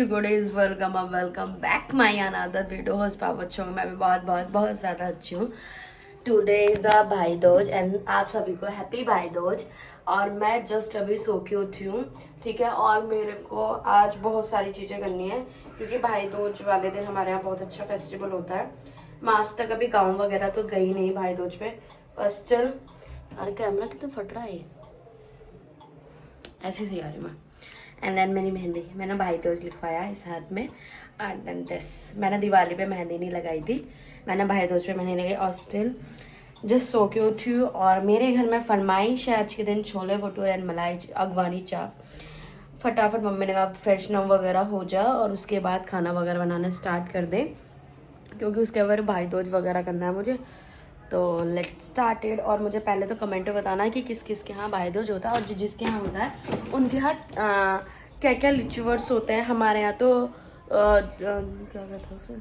Good is welcome welcome back my another video host power show. मैं भी बहुत बहुत बहुत ज़्यादा अच्छी हूँ। टुडे इज अ भाई दूज एंड आप सभी को हैप्पी भाई दूज। और मैं जस्ट अभी सो के उठी हूँ, ठीक है। और मेरे को आज बहुत सारी चीज़ें करनी है क्योंकि भाई दूज वाले दिन हमारे यहाँ बहुत अच्छा फेस्टिवल होता है। मैं आज तक अभी गाँव वगैरह तो गई नहीं भाई दूज पे, बस चल। अरे कैमरा कितना फट रहा है, ऐसे से आ रही मैं। एंड देन मेरी मेहंदी, मैंने भाई दूज लिखवाया इस हाथ में। एंड देन दिस, मैंने दिवाली पे मेहंदी नहीं लगाई थी, मैंने भाई दूज पे मेहंदी लगाई। और स्टिल जस्ट सो के उठी हूँ और मेरे घर में फरमाइश है आज के दिन छोले भटूरे एंड मलाई अगवानी चाप। फटाफट मम्मी ने कहा फ्रेशनअप वगैरह हो जा और उसके बाद खाना वगैरह बनाना स्टार्ट कर दे क्योंकि उसके बाद भाई दूज वगैरह करना है मुझे। तो लेट स्टार्टेड। और मुझे पहले तो कमेंट में बताना है कि किस किस के यहाँ भाई दूज होता है और जिसके यहाँ होता है उनके यहाँ क्या क्या रिचुअल्स होते हैं। हमारे यहाँ तो क्या कहता है उसे,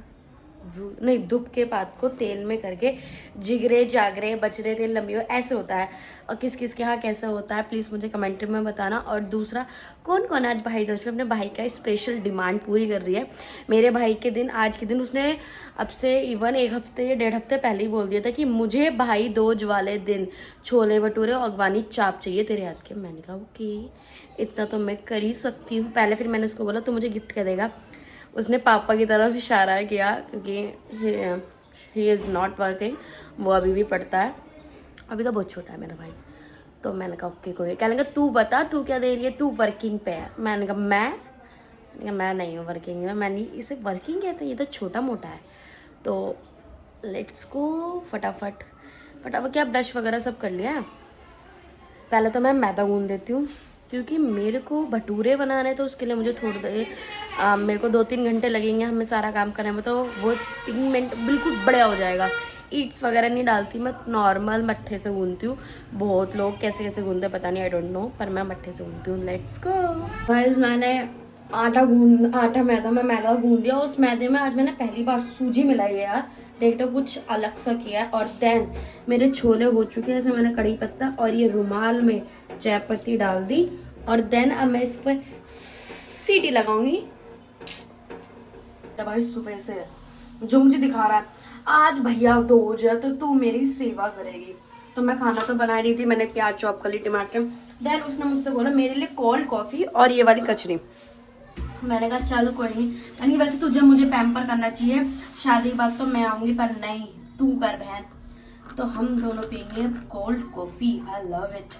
नहीं, धूप के पात को तेल में करके जिगरे जागरे बचरे तेल लंबी ऐसे होता है। और किस किस के यहाँ कैसा होता है प्लीज़ मुझे कमेंट में बताना। और दूसरा, कौन कौन आज भाई दूज पे अपने भाई का स्पेशल डिमांड पूरी कर रही है। मेरे भाई के दिन, आज के दिन उसने अब से इवन एक हफ्ते या 1.5 हफ्ते पहले ही बोल दिया था कि मुझे भाई दूज वाले दिन छोले भटूरे और अगवानी चाप चाहिए तेरे हाथ के। मैंने कहा ओके, इतना तो मैं कर ही सकती हूँ। पहले फिर मैंने उसको बोला तो मुझे गिफ्ट कर देगा। उसने पापा की तरफ इशारा किया क्योंकि ही इज़ नॉट वर्किंग, वो अभी भी पढ़ता है, अभी तो बहुत छोटा है मेरा भाई। तो मैंने कहा ओके कोई, कहने लगा तू बता तू क्या दे रही है, तू वर्किंग पे है। मैंने कहा मैं नहीं हूँ वर्किंग में, मैंने इसे वर्किंग कहते हैं, ये तो छोटा मोटा है। तो लेट्स गो फटाफट फटाफट। क्या ब्रश वगैरह सब कर लिया है। पहले तो मैं मैदा गूंद देती हूँ क्योंकि मेरे को भटूरे बनाने, तो उसके लिए मुझे मेरे को 2-3 घंटे लगेंगे हमें सारा काम करने में। तो वो 3 मिनट बिल्कुल बढ़िया हो जाएगा। ईट्स वगैरह नहीं डालती मैं, नॉर्मल मट्ठे से गूंदती हूँ। बहुत लोग कैसे कैसे गूंदते पता नहीं, आई डोंट नो, पर मैं मट्ठे से गूंदती हूँ। Let's go guys. मैंने मैदा में मैदा गूंद दिया। उस मैदे में आज मैंने पहली बार सूजी मिलाई है यार, देखते हो कुछ अलग सा किया है। और देन मेरे छोले हो चुके हैं, इसमें मैंने कड़ी पत्ता और ये रुमाल में चाय पत्ती डाल दी। और देन अब मैं इस पर सीटी लगाऊंगी। भाई सुबह से जो मुझे दिखा रहा है आज भैया दूज है तो तू मेरी सेवा करेगी। तो मैं खाना तो बना रही थी, मैंने प्याज चॉप कर ली, टमाटर। देन उसने मुझसे बोला मेरे लिए कोल्ड कॉफी और ये वाली कचरी। मैंने कहा चल कोई नहीं। मैंने कहा वैसे तुझे मुझे पैम्पर करना चाहिए, शादी के बाद तो मैं आऊंगी, पर नहीं तू कर बहन। तो हम दोनों पियेंगे cold coffee, I love it.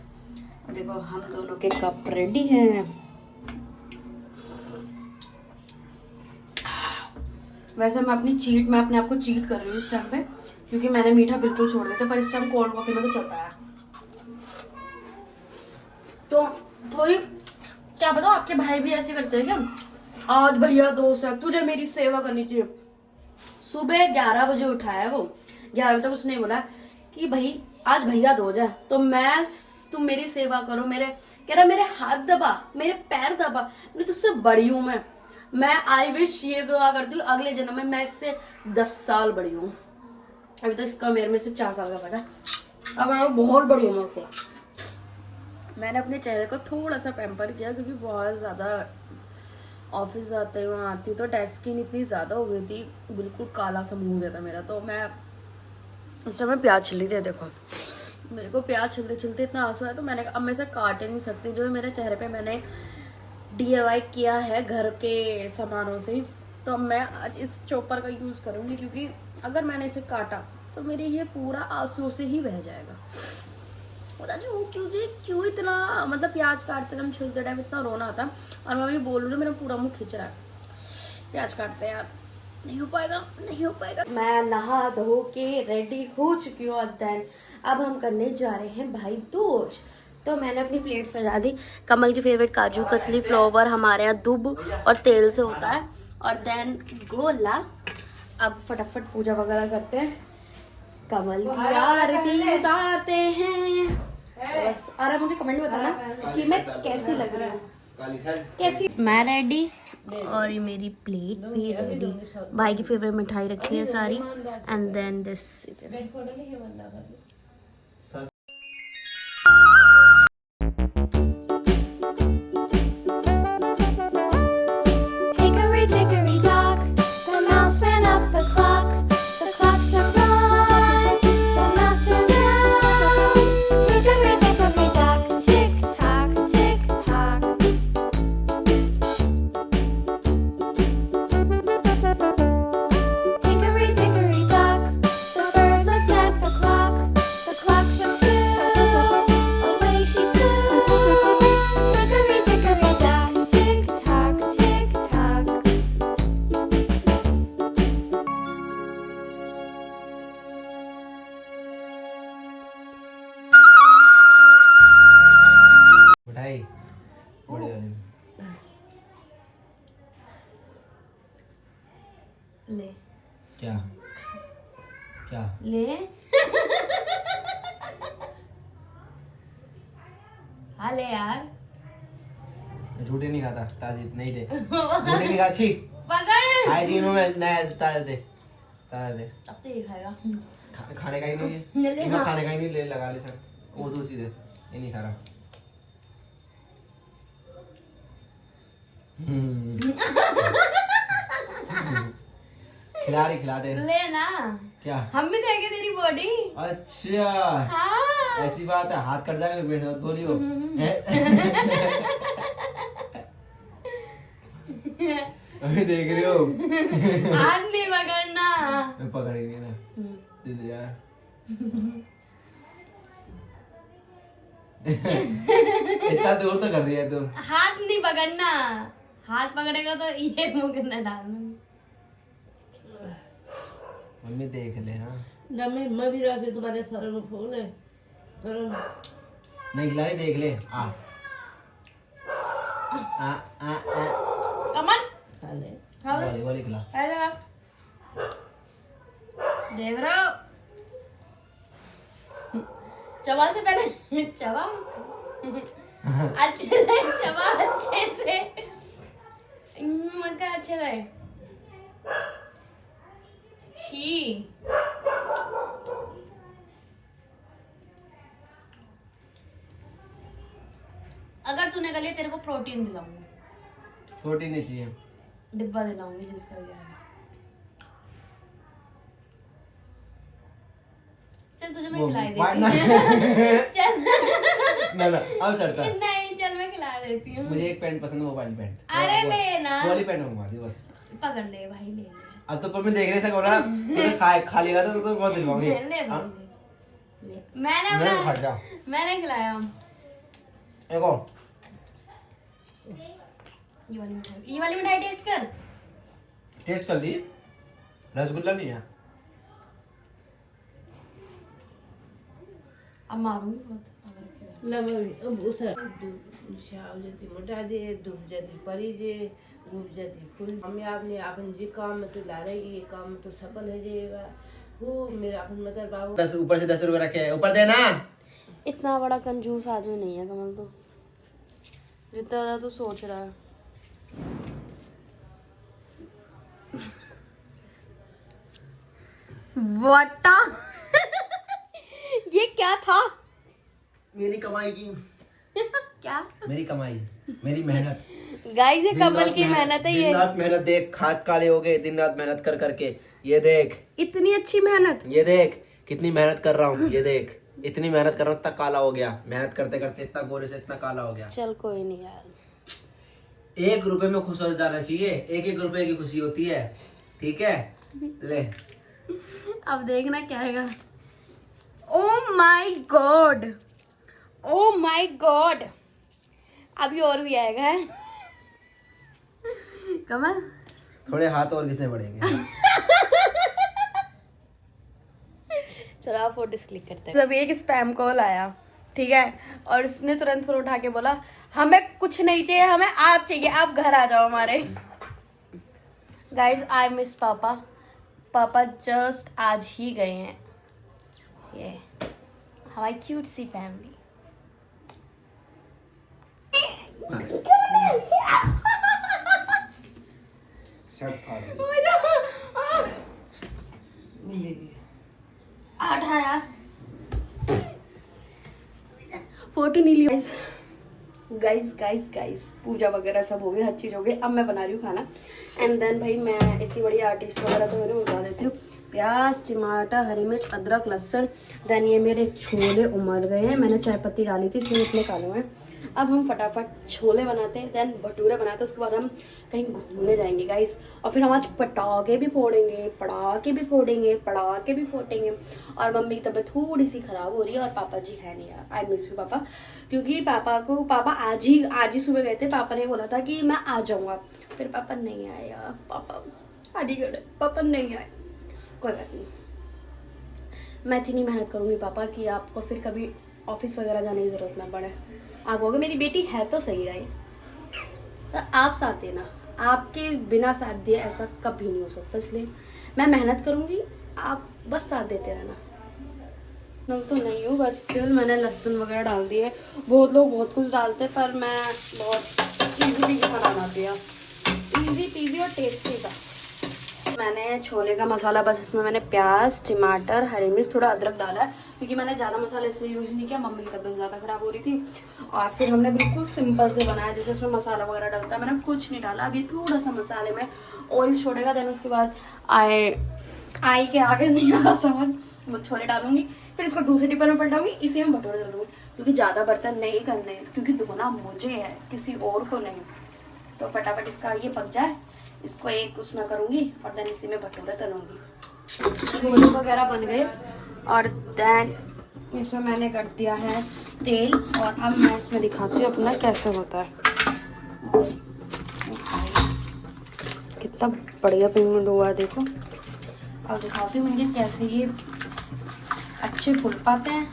देखो हम दोनों के कप रेडी हैं। वैसे मैं अपने आप को चीट कर रही हूँ इस टाइम पे क्योंकि मैंने मीठा बिल्कुल छोड़ दिया था, पर इस टाइम कोल्ड कॉफी में तो चलता है। तो थोड़ी क्या बताओ, आपके भाई भी ऐसे करते हैं क्या, आज भैया दोस्त है तुझे मेरी सेवा करनी चाहिए। सुबह 11 बजे उठाया वो, 11 बजे तक उसने बोला कि भाई आज भैया दोज है तो तुम मेरी सेवा करो। कह रहा मेरे हाथ दबा, मेरे पैर दबा, मैं तुझसे बड़ी हूं। मैं आई विश ये दुआ करती हूँ अगले जन्म में मैं इससे 10 साल बड़ी हूँ। अभी तो इसका मेरे में से 4 साल का फटा, अब मैं बहुत बड़ी हूँ। मैंने अपने चेहरे को थोड़ा सा पैम्पर किया क्योंकि बहुत ज़्यादा ऑफिस जाते हुए वहाँ आती हूँ तो डेड स्किन इतनी ज़्यादा हो गई थी, बिल्कुल काला सा मुँह गया था मेरा। तो मैं उस टाइम में प्याज छिली थी, देखो मेरे को प्याज छिलते छिलते इतना आंसू आया। तो मैंने अब मैं इसे काट नहीं सकती, जो मेरे चेहरे पे मैंने DIY किया है घर के सामानों से। तो मैं आज इस चॉपर का यूज़ करूँगी क्योंकि अगर मैंने इसे काटा तो मेरे ये पूरा आंसू से ही बह जाएगा। पता नहीं वो क्यों इतना, मतलब प्याज काटते टाइम छिलते टाइम इतना रोना आता। और मैं भी बोल रही हूँ मेरा पूरा मुँह खिंच रहा है प्याज काटते यार, नहीं हो पाएगा। मैं नहा धो के रेडी हो चुकी हूँ और देन अब हम करने जा रहे हैं भाई दूज। तो मैंने अपनी प्लेट सजा दी। कमल की फेवरेट काजू कतली फ्लावर हमारे यहाँ दूब और तेल से होता है। और देन गोला। अब फटाफट पूजा वगैरह करते हैं, कमल की आरती उतारते हैं। तो बस, और मुझे कमेंट में बताना कि मैं कैसी लग रही हूँ, कैसी। मैं रेडी और ये मेरी प्लेट भी रेडी। भाई की फेवरेट मिठाई रखी है सारी। एंड देन दिस ले क्या क्या ले हाँ ले यार, झूठे नहीं खाता, ताजी नहीं दे, झूठे नहीं खा, छी पकड़ हाइजीन में नया ताजा दे, ताजा दे। अब तो ये खाएगा। खाने का ही नहीं है, मैं खाने का ही नहीं, ले लगा ले सर, वो तो सीधे ये नहीं खा रहा। खिला दे ले ना, क्या हम भी देखेंगे तेरी बॉडी। अच्छा हाँ ऐसी बात है, हाथ कट जाएगा मेरे साथ बोलियो। अभी देख रही हो, हाथ नहीं पकड़ना। मैं पकड़ेंगे ना, दे दे यार। इतना दूर तो कर रही है तू, हाथ नहीं पकड़ना, हाथ पकड़ेगा तो ये मुंह के अंदर डाल दूंगी। मम्मी देख ले। हाँ मैं भी रखे तुम्हारे सर में फोन है तो नहीं खिला रही, देख ले। आ आ आ आ कमल खाले वाली वाली खिला। हेलो देख रहे हो, चबा से पहले चबा अच्छे से चबा, अच्छे से मत कर, अच्छे से। छी अगर तूने कर लिया तेरे को प्रोटीन दिलाऊंगी, प्रोटीन नहीं चाहिए, डिब्बा दिलाऊंगी जिसका भी आएगा। चल तुझे मैं खिला देती चल ना अब सरता। नहीं चल मैं खिला देती हूँ। मुझे एक पैंट पसंद है, वो वाली पैंट। अरे लेना, वाली पैंट मंगवा दी बस। पकड़ ले भाई, ले ले। अब तो पर मैं देख रही सको ना, तो खा लेगा तो बहुत दिलवाऊंगी। ले मैंने मैं खा जा, मैंने खिलाया। एक और ये वाली मिठाई टेस्ट कर। टेस्ट कर दी, रसगुल्ला नहीं है। अब मारूंगी बहुत। लमवी अब उस शाव जती मोटा दे धूप जती परी जे धूप जती फूल हम आपने आपन जी काम में तो ला रही, ये काम तो सफल है जेगा वो मेरा अपन मतलब बाबू 10 ऊपर से 10 रुपए रखे, ऊपर देना। इतना बड़ा कंजूस आदमी नहीं है कमल, तो जितना ज्यादा तू सोच रहा है। वाटा ये क्या था? मेरी कमाई की क्या? मेरी कमाई, मेरी मेहनत। गाइस ये दिन कमल रात की मेहनत है। दिन ये रात मेहनत देख, खाद काले हो गए दिन रात मेहनत कर करके। ये देख इतनी अच्छी मेहनत। ये देख कितनी मेहनत कर रहा हूँ, ये देख इतनी मेहनत कर रहा हूँ, इतना काला हो गया। मेहनत करते करते इतना गोरे से इतना काला हो गया। चल कोई नहीं यार, 1 रुपए में खुश हो जाना चाहिए, 1-1 रुपए की खुशी होती है, ठीक है। ले अब देखना क्या आएगा। Oh my God, oh my God, अभी और भी आएगा है कमल। थोड़े हाथ और किसने बढ़ेंगे। चलो आप फोटोज क्लिक करते हैं। जब एक स्पैम कॉल आया, ठीक है, और उसने तुरंत फोन उठा के बोला हमें कुछ नहीं चाहिए, हमें आप चाहिए, आप घर आ जाओ हमारे। गाइज आई मिस पापा, पापा जस्ट आज ही गए हैं। ये हमारी क्यूट सी फैमिली। आठा यार, फोटो नहीं ली। गाइस गाइस गाइस पूजा वगैरह सब हो गई, हर चीज़ हो गई। अब मैं बना रही हूँ खाना। एंड देन भाई मैं इतनी बड़ी आर्टिस्ट वगैरह तो मैंने बता देती हूँ। प्याज, टमाटर, हरी मिर्च, अदरक, लहसुन। देन ये मेरे छोले उमल गए हैं, मैंने चाय पत्ती डाली थी इसलिए इतने काले हुए हैं। अब हम फटाफट छोले बनाते हैं, देन भटूरे बनाते हैं, उसके बाद हम कहीं घूमने जाएंगे गाइस। और फिर हम आज पटाखे भी फोड़ेंगे, पटाखे भी फोड़ेंगे, पटाखे भी फोड़ेंगे। और मम्मी की तबीयत थोड़ी सी खराब हो रही है और पापा जी है नहीं यार। आई मिस यू पापा, क्योंकि पापा आज ही सुबह गए थे। पापा ने बोला था कि मैं आ जाऊंगा, फिर पापा नहीं आए यार। पापा अलीगढ़, पापा नहीं आए। कोई बात नहीं, मैं इतनी मेहनत करूंगी पापा कि आपको फिर कभी ऑफिस वगैरह जाने की जरूरत ना पड़े। आप कहोगे मेरी बेटी है तो सही रही, तो आप साथ देना, आपके बिना साथ दिए ऐसा कभी नहीं हो सकता, इसलिए मैं मेहनत करूंगी, आप बस साथ देते रहना। मैं तो नहीं हूँ, बस स्टिल मैंने लहसुन वगैरह डाल दिए। बहुत लोग बहुत कुछ डालते हैं, पर मैं बहुत इजीली खाना बनाती हूँ, इजी पीजी और टेस्टी सा। मैंने छोले का मसाला, बस इसमें मैंने प्याज, टमाटर, हरी मिर्च, थोड़ा अदरक डाला है, क्योंकि मैंने ज़्यादा मसाला इसलिए यूज़ नहीं किया, मम्मी की तबीयत ज़्यादा ख़राब हो रही थी। और फिर हमने बिल्कुल सिंपल से बनाया, जैसे उसमें मसाला वगैरह डलता है, मैंने कुछ नहीं डाला। अभी थोड़ा सा मसाले में ऑयल छोड़ेगा, देन उसके बाद आई के आगे नहीं आ रहा समझ, वो छोले डालूंगी, फिर इसको दूसरे टिप्पण में पलटाऊंगी, इसी में भटूरे डाल दूँगी, क्योंकि ज़्यादा बर्तन नहीं करने हैं, क्योंकि धोना मुझे है, किसी और को नहीं। तो फटाफट इसका ये पक जाए, इसको एक उसमें करूँगी और देन इसी में भटूरे तलूँगी। छोले वगैरह बन गए और देन इसमें मैंने कर दिया है तेल, और अब मैं इसमें दिखाती हूँ अपना कैसे होता है। कितना बढ़िया पेमेंट हुआ है देखो। अब दिखाती हूँ मुझे कैसे ये अच्छे फूल पाते हैं।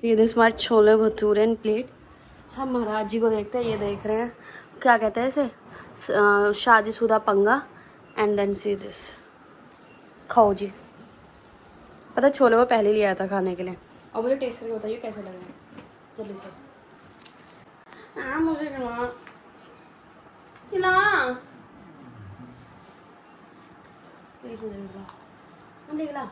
ये दिस हमारे छोले भटूरे एंड प्लेट। हम महाराज जी को देखते हैं, ये देख रहे हैं क्या कहते हैं इसे, शादीशुदा पंगा। एंड देन सी दिस, खाओ जी। पता छोले वो पहले लिया था खाने के लिए, और मुझे टेस्ट करके बताइए कैसे लग रहे हैं जल्दी से। हाँ मुझे खिला खिला प्लीज, मुझे खिला खिला।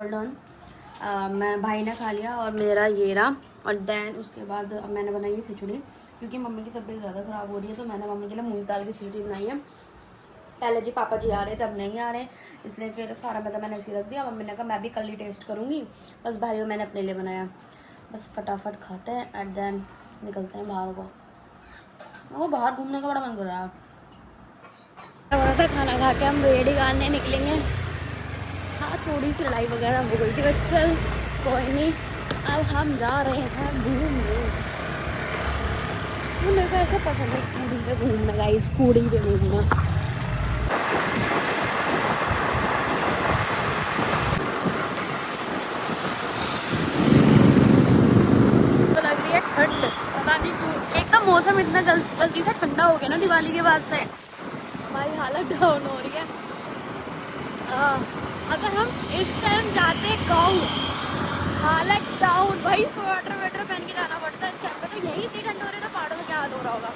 डन, मैं भाई ने खा लिया और मेरा ये रहा। और देन उसके बाद अब मैंने बनाई है खिचड़ी, क्योंकि मम्मी की तबीयत ज़्यादा ख़राब हो रही है, तो मैंने मम्मी के लिए मूंग दाल की खिचड़ी बनाई है। पहले जी पापा जी आ रहे थे, अब नहीं आ रहे, इसलिए फिर सारा मतलब मैंने ऐसे रख दिया। मम्मी ने कहा मैं भी कल ही टेस्ट करूँगी, बस भाई को मैंने अपने लिए बनाया। बस फटाफट खाते हैं एंड देन निकलते हैं बाहर को। वो बाहर घूमने का बड़ा मन कर रहा है। खाना खा के हम रेडी गाने निकलेंगे। हाँ थोड़ी सी लड़ाई वगैरह हो गई थी, बस चल कोई नहीं, अब हम जा रहे हैं घूमने। तो मेरे को ऐसा पसंद है स्कूटी पे घूमना, गाइस स्कूटी पे घूमना। तो लग रही है ठंड, पता नहीं क्यों। एक तो मौसम इतना जल्दी से ठंडा हो गया ना दिवाली के बाद से, हमारी हालत डाउन हो रही है। अगर हम इस टाइम जाते गाँव, हालत डाउन भाई, स्वेटर वेटर पहन के जाना पड़ता है इस टाइम पे। तो यही इतनी ठंड हो रही है तो पहाड़ों में क्या हाल हो रहा होगा।